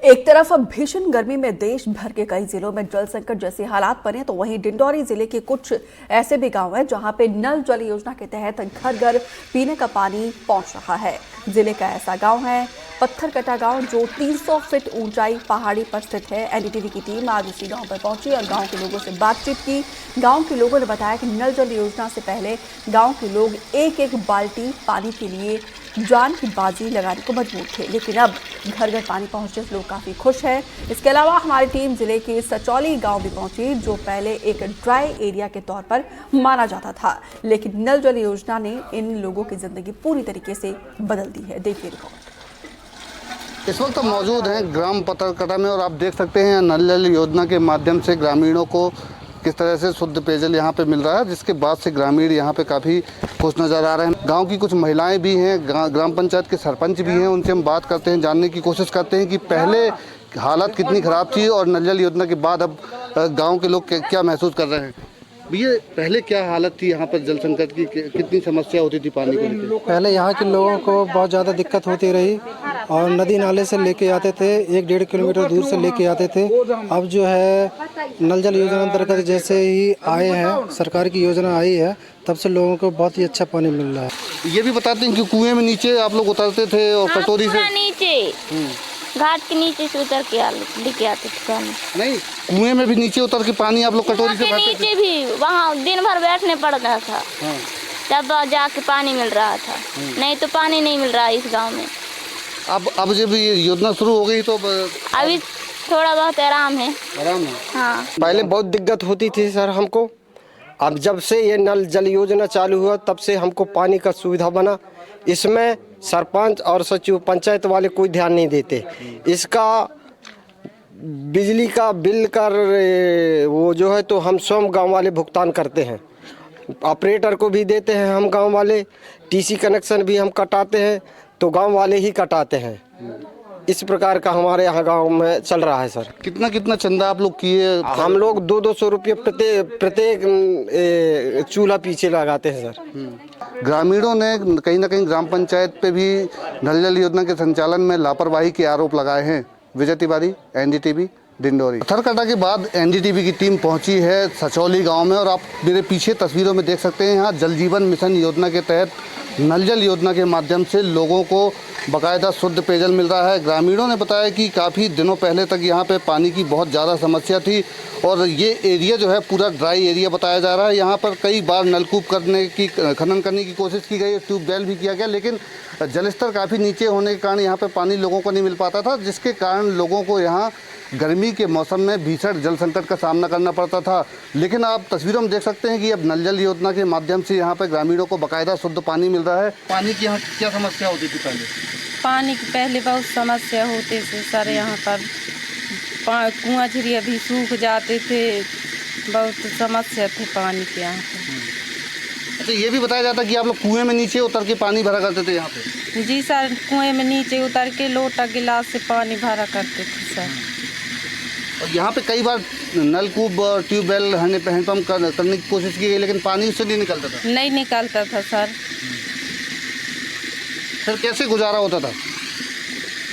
एक तरफ अब भीषण गर्मी में देश भर के कई जिलों में जल संकट जैसे हालात बने, तो वहीं डिंडौरी जिले के कुछ ऐसे भी गांव हैं जहां पे नल जल योजना के तहत घर घर पीने का पानी पहुंच रहा है। जिले का ऐसा गांव है पत्थरकटा गांव, जो 300 फीट ऊंचाई पहाड़ी पर स्थित है। एनडीटीवी की टीम आज उसी गांव पर पहुंची और गांव के लोगों से बातचीत की। गांव के लोगों ने बताया कि नल जल योजना से पहले गांव के लोग एक एक बाल्टी पानी के लिए जान की बाजी लगाने को मजबूर थे, लेकिन अब घर घर पानी पहुंचने से लोग काफी खुश हैं। इसके अलावा हमारी टीम जिले के सचौली गांव भी पहुंची, जो पहले एक ड्राई एरिया के तौर पर माना जाता था, लेकिन नल जल योजना ने इन लोगों की जिंदगी पूरी तरीके से बदल दी है। देखिए रिपोर्ट। इस वक्त हम मौजूद हैं ग्राम पत्थरकटा में और आप देख सकते हैं नल जल योजना के माध्यम से ग्रामीणों को किस तरह से शुद्ध पेयजल यहाँ पे मिल रहा है, जिसके बाद से ग्रामीण यहाँ पे काफ़ी खुश नज़र आ रहे हैं। गांव की कुछ महिलाएं भी हैं, ग्राम पंचायत के सरपंच भी हैं, उनसे हम बात करते हैं, जानने की कोशिश करते हैं कि पहले हालत कितनी ख़राब थी और नल जल योजना के बाद अब गाँव के लोग क्या महसूस कर रहे हैं। भैया, पहले क्या हालत थी यहाँ पर जल संकट की, कितनी समस्या होती थी पानी को लेकर? पहले यहाँ के लोगों को बहुत ज़्यादा दिक्कत होती रही और नदी नाले से लेके आते थे, 1-1.5 किलोमीटर दूर से लेके आते थे। अब जो है नल जल योजना अंतर्गत जैसे ही आए हैं, सरकार की योजना आई है, तब से लोगों को बहुत ही अच्छा पानी मिल रहा है। ये भी बताते हैं कि कुएं में नीचे आप लोग उतरते थे और कटोरी से नीचे घाट के नीचे से उतर के लेके आते थे पानी। नहीं, कुएं में भी नीचे उतर के पानी आप लोग कटोरी से भरते थे? नीचे भी वहाँ दिन भर बैठने पड़ता था, तब जाके पानी मिल रहा था, नहीं तो पानी नहीं मिल रहा इस गांव में। अब जब ये योजना शुरू हो गई तो अभी थोड़ा बहुत आराम है। आराम है। हाँ, पहले बहुत दिक्कत होती थी सर हमको। अब जब से ये नल जल योजना चालू हुआ तब से हमको पानी का सुविधा बना। इसमें सरपंच और सचिव पंचायत वाले कोई ध्यान नहीं देते। इसका बिजली का बिल कर वो जो है तो हम स्वयं गांव वाले भुगतान करते हैं, ऑपरेटर को भी देते हैं हम गांव वाले, टीसी कनेक्शन भी हम कटाते हैं तो गांव वाले ही कटाते हैं। इस प्रकार का हमारे यहाँ गांव में चल रहा है सर। कितना चंदा आप लोग किए? हम लोग 200 रुपये प्रत्येक चूल्हा पीछे लगाते हैं सर। ग्रामीणों ने कहीं ना कहीं ग्राम पंचायत पे भी नल जल योजना के संचालन में लापरवाही के आरोप लगाए हैं। विजय तिवारी, एनडीटीवी, डिंडौरी। पत्थरकटा के बाद एनडीटीवी की टीम पहुंची है सचौली गांव में और आप मेरे पीछे तस्वीरों में देख सकते हैं, यहाँ जल जीवन मिशन योजना के तहत नल जल योजना के माध्यम से लोगों को बाकायदा शुद्ध पेयजल मिल रहा है। ग्रामीणों ने बताया कि काफ़ी दिनों पहले तक यहाँ पे पानी की बहुत ज़्यादा समस्या थी और ये एरिया जो है पूरा ड्राई एरिया बताया जा रहा है। यहाँ पर कई बार नलकूप खनन करने की कोशिश की गई, ट्यूबवेल भी किया गया, लेकिन जलस्तर काफ़ी नीचे होने के कारण यहाँ पे पानी लोगों को नहीं मिल पाता था, जिसके कारण लोगों को यहाँ गर्मी के मौसम में भीषण जल संकट का सामना करना पड़ता था। लेकिन आप तस्वीरों में देख सकते हैं कि अब नल जल योजना के माध्यम से यहाँ पे ग्रामीणों को बाकायदा शुद्ध पानी मिल रहा है। पानी की यहाँ क्या समस्या होती थी पहले? पानी की पहले बहुत समस्या होती थी सर। यहाँ पर कुआं झिरिया भी सूख जाते थे, बहुत समस्या थी पानी की यहाँ पर। अच्छा, ये भी बताया जाता कि आप लोग कुएं में नीचे उतर के पानी भरा करते थे यहाँ पे? जी सर, कुएं में नीचे उतर के लोटा गिलास से पानी भरा करते थे सर। और यहाँ पे कई बार नलकूप और ट्यूबवेल हैंडपम्प करने की कोशिश की गई, लेकिन पानी उससे नहीं निकलता था? नहीं निकलता था सर। फिर कैसे गुजारा होता था?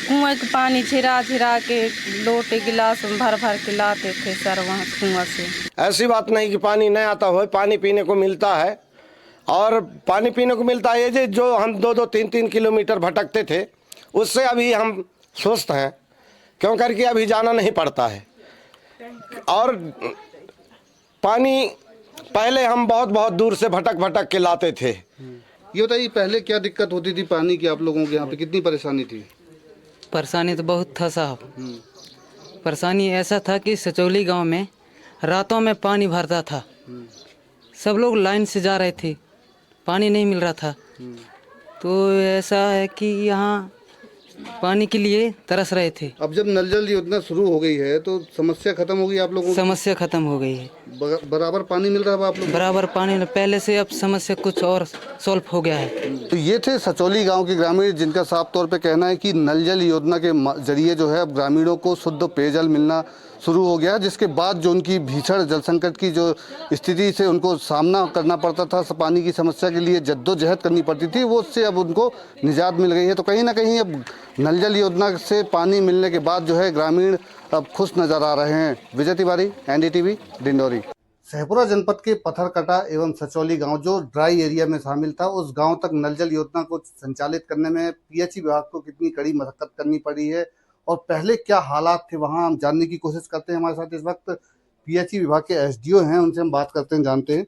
कुएं का पानी छिरा के लोटे गिलास में भर के लाते थे सर वहाँ कुआं से। ऐसी बात नहीं कि पानी नहीं आता हो, पानी पीने को मिलता है और पानी पीने को मिलता है। ये जो हम 2-2, 3-3 किलोमीटर भटकते थे, उससे अभी हम स्वस्थ हैं, क्यों करके अभी जाना नहीं पड़ता है। और पानी पहले हम बहुत दूर से भटक के लाते थे। ये बताइए, पहले क्या दिक्कत होती थी पानी की आप लोगों के यहाँ पे, कितनी परेशानी थी? परेशानी तो बहुत था साहब। परेशानी ऐसा था कि सचौली गांव में रातों में पानी भरता था, सब लोग लाइन से जा रहे थे, पानी नहीं मिल रहा था। तो ऐसा है कि यहाँ पानी के लिए तरस रहे थे। अब जब नल जल योजना शुरू हो गई है तो समस्या खत्म हो गई आप लोगों की? समस्या खत्म हो गई है। बराबर पानी मिल रहा है अब आप लोग? बराबर पानी पहले से अब समस्या कुछ और सॉल्व हो गया है। तो ये थे सचौली गांव के ग्रामीण, जिनका साफ तौर पे कहना है कि नल जल योजना के जरिए जो है अब ग्रामीणों को शुद्ध पेयजल मिलना शुरू हो गया, जिसके बाद जो उनकी भीषण जल संकट की जो स्थिति से उनको सामना करना पड़ता था, पानी की समस्या के लिए जद्दोजहद करनी पड़ती थी, वो उससे अब उनको निजात मिल गई है। तो कहीं ना कहीं अब नल जल योजना से पानी मिलने के बाद जो है ग्रामीण अब खुश नजर आ रहे हैं। विजय तिवारी, एनडीटीवी, डिंडोरी। शहपुरा जनपद के पत्थरकटा एवं सचौली गांव जो ड्राई एरिया में शामिल था, उस गांव तक नल जल योजना को संचालित करने में पीएचई विभाग को कितनी कड़ी मशक्कत करनी पड़ी है और पहले क्या हालात थे वहां, हम जानने की कोशिश करते हैं। हमारे साथ इस वक्त पीएचई विभाग के एसडीओ हैं, उनसे हम बात करते हैं, जानते हैं।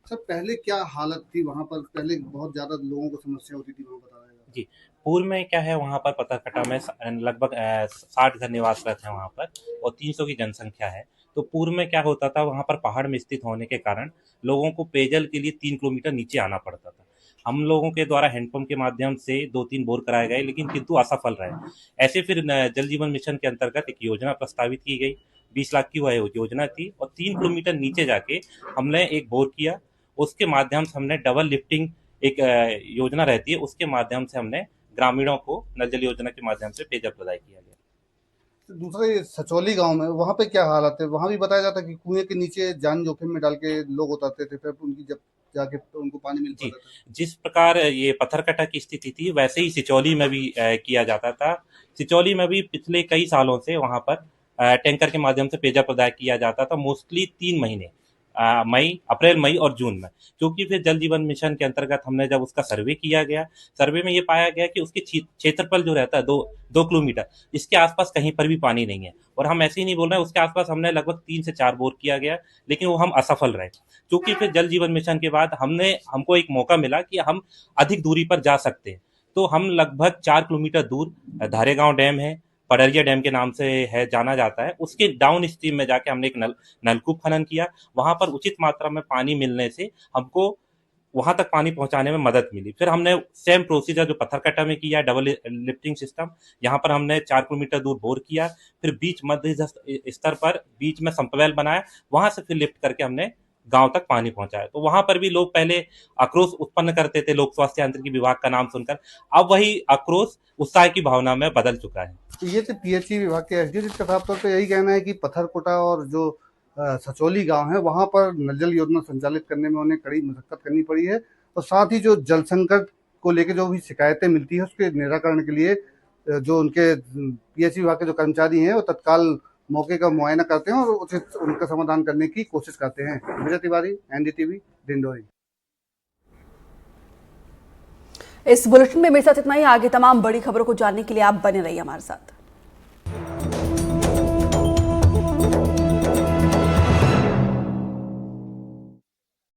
सर, पहले क्या हालत थी वहां पर? पहले बहुत ज्यादा लोगों को समस्या होती थी वहां, बता रहे हैं जी। पूर्व में क्या है, वहाँ पर पत्थरकटा में लगभग 60 घर निवासरत हैं वहाँ पर और 300 की जनसंख्या है। तो पूर्व में क्या होता था, वहाँ पर पहाड़ में स्थित होने के कारण लोगों को पेयजल के लिए 3 किलोमीटर नीचे आना पड़ता था। हम लोगों के द्वारा हैंडपंप के माध्यम से 2-3 बोर कराए गए, लेकिन किंतु असफल रहे। ऐसे फिर जल जीवन मिशन के अंतर्गत एक योजना प्रस्तावित की गई, 20 लाख की वह योजना थी और 3 किलोमीटर नीचे जाके हमने एक बोर किया। उसके माध्यम से हमने डबल लिफ्टिंग एक योजना रहती है, उसके माध्यम से हमने ग्रामीणों को नल जल योजना के माध्यम से पेयजल प्रदाय किया गया। तो दूसरा ये सचौली गांव में, वहां पे क्या हालत है? वहां भी बताया जाता है कि कुएं के नीचे जान जोखिम में डाल के लोग उतरते थे, फिर उनकी जब जाके उनको पानी मिल पाता था। जिस प्रकार ये पत्थरकटा की स्थिति थी, वैसे ही सिचौली में भी किया जाता था। सिचौली में भी पिछले कई सालों से वहां पर टैंकर के माध्यम से पेयजल प्रदाय किया जाता था, मोस्टली 3 महीने, अप्रैल, मई और जून में। क्योंकि फिर जल जीवन मिशन के अंतर्गत हमने जब उसका सर्वे किया गया, सर्वे में ये पाया गया कि उसके क्षेत्रफल जो रहता है 2 किलोमीटर, इसके आसपास कहीं पर भी पानी नहीं है। और हम ऐसे ही नहीं बोल रहे हैं, उसके आसपास हमने लगभग 3 से 4 बोर किया गया, लेकिन वो हम असफल रहे। क्योंकि फिर जल जीवन मिशन के बाद हमको एक मौका मिला कि हम अधिक दूरी पर जा सकते हैं। तो हम लगभग 4 किलोमीटर दूर धारेगांव डैम है, पडरिया डैम के नाम से है जाना जाता है, उसके डाउन स्ट्रीम में जाके हमने एक नलकूप खनन किया। वहां पर उचित मात्रा में पानी मिलने से हमको वहां तक पानी पहुंचाने में मदद मिली। फिर हमने सेम प्रोसीजर जो पत्थरकटा में किया, डबल लिफ्टिंग सिस्टम, यहाँ पर हमने 4 किलोमीटर दूर बोर किया, फिर बीच मध्य स्तर पर बीच में संपवेल बनाया, वहां से फिर लिफ्ट करके हमने गांव तक पानी पहुंचाया। तो वहां पर भी लोग पहले आक्रोश उत्पन्न करते थे लोक स्वास्थ्य यांत्रिकी विभाग का नाम सुनकर, अब वही आक्रोश उत्साह की भावना में बदल चुका है। तो ये थे पीएचई विभाग के एसडीओ, जिसका साफ तौर पर यही कहना है कि पत्थरकोटा और जो सचौली गांव है वहां पर नल जल योजना संचालित करने में उन्हें कड़ी मशक्कत करनी पड़ी है और साथ ही जो जल संकट को लेकर जो भी शिकायतें मिलती है उसके निराकरण के लिए जो उनके पीएचई विभाग के जो कर्मचारी हैं वो तत्काल मौके का मुआयना करते हैं और उचित उनका समाधान करने की कोशिश करते हैं। विजय तिवारी, एनडीटीवी, डिंडोरी। इस बुलेटिन में मेरे साथ इतना ही। आगे तमाम बड़ी खबरों को जानने के लिए आप बने रहिए हमारे साथ।